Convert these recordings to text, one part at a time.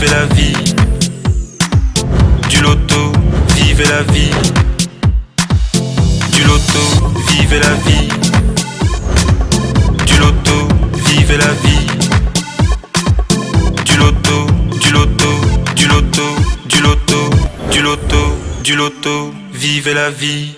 vivez la vie. Du loto, vivez la vie. Du loto, vivez la vie. Du loto, vivez la vie. Du loto, du loto, du loto, du loto, du loto, du loto, vivez la vie.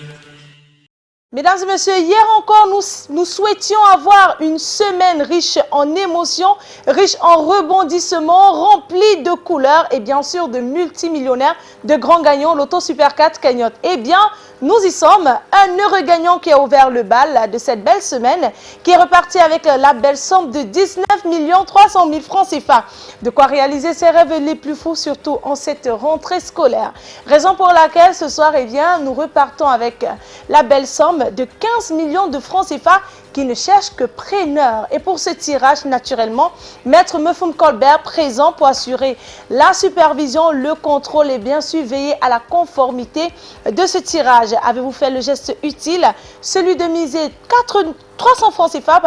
Mesdames et messieurs, hier encore, nous souhaitions avoir une semaine riche en émotions, riche en rebondissements, remplie de couleurs et bien sûr de multimillionnaires, de grands gagnants, Loto Super 4 cagnotte. Eh bien, nous y sommes. Un heureux gagnant qui a ouvert le bal de cette belle semaine, qui est reparti avec la belle somme de 19 300 000 francs CFA. De quoi réaliser ses rêves les plus fous, surtout en cette rentrée scolaire. Raison pour laquelle ce soir, eh bien, nous repartons avec la belle somme de 15 millions de francs CFA qui ne cherche que preneur. Et pour ce tirage, naturellement, Maître Mefum Colbert présent pour assurer la supervision, le contrôle et bien sûr veiller à la conformité de ce tirage. Avez-vous fait le geste utile, celui de miser 300 francs CFA,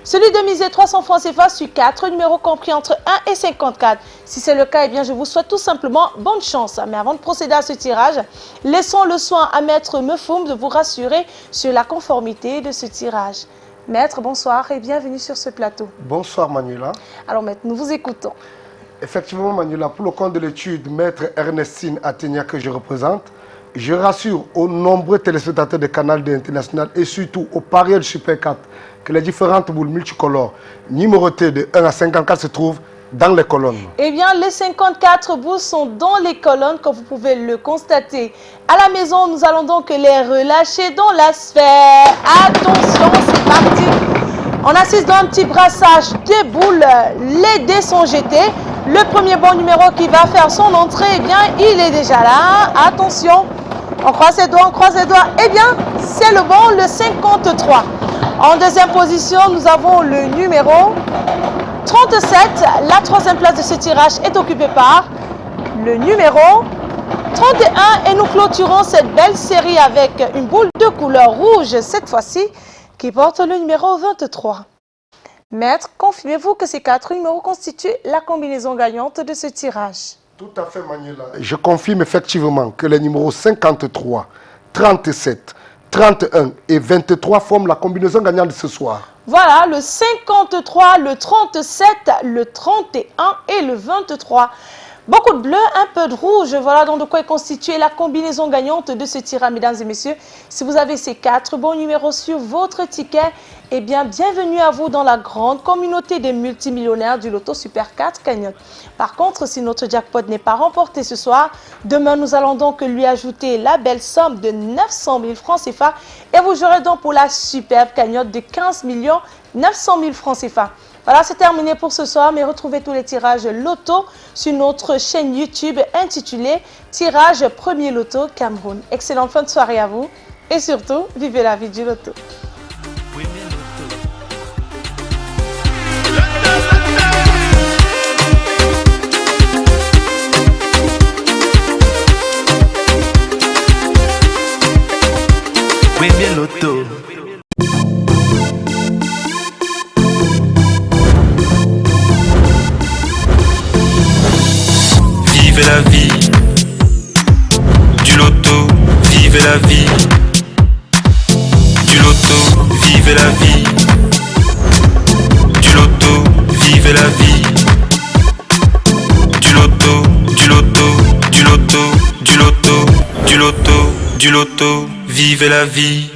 celui de miser 300 francs CFA sur 4 numéros compris entre 1 et 54. Si c'est le cas, eh bien, je vous souhaite tout simplement bonne chance. Mais avant de procéder à ce tirage, laissons le soin à Maître Mefum de vous rassurer sur la conformité de ce tirage. Maître, bonsoir et bienvenue sur ce plateau. Bonsoir Manuela. Alors Maître, nous vous écoutons. Effectivement Manuela, pour le compte de l'étude Maître Ernestine Atenia que je représente, je rassure aux nombreux téléspectateurs de Canal D International et surtout aux parieurs du Super 4 que les différentes boules multicolores numérotées de 1 à 54 se trouvent dans les colonnes. Eh bien, les 54 boules sont dans les colonnes, comme vous pouvez le constater. À la maison, nous allons donc les relâcher dans la sphère. Attention, c'est parti. On assiste dans un petit brassage de boules. Les dés sont jetés. Le premier bon numéro qui va faire son entrée, eh bien, il est déjà là. Attention, on croise les doigts, on croise les doigts. Eh bien, c'est le bon, le 53. En deuxième position, nous avons le numéro 37. La troisième place de ce tirage est occupée par le numéro 31. Et nous clôturons cette belle série avec une boule de couleur rouge, cette fois-ci, qui porte le numéro 23. Maître, confirmez-vous que ces 4 numéros constituent la combinaison gagnante de ce tirage? Tout à fait Manuela. Je confirme effectivement que les numéros 53, 37, 31 et 23 forment la combinaison gagnante de ce soir. Voilà, le 53, le 37, le 31 et le 23. Beaucoup de bleu, un peu de rouge. Voilà donc de quoi est constituée la combinaison gagnante de ce tirage, mesdames et messieurs. Si vous avez ces 4 bons numéros sur votre ticket, eh bien, bienvenue à vous dans la grande communauté des multimillionnaires du Loto Super 4 cagnotte. Par contre, si notre jackpot n'est pas remporté ce soir, demain, nous allons donc lui ajouter la belle somme de 900 000 francs CFA et vous jouerez donc pour la superbe cagnotte de 15 900 000 francs CFA. Voilà, c'est terminé pour ce soir, mais retrouvez tous les tirages Loto sur notre chaîne YouTube intitulée Tirage Premier Loto Cameroun. Excellente fin de soirée à vous et surtout, vivez la vie du Loto. Premier Loto. Vivez la vie. Du loto, vivez la vie. Du loto, vivez la vie. Du loto, vivez la vie. Du loto, du loto, du loto, du loto, du loto, du loto, vivez la vie.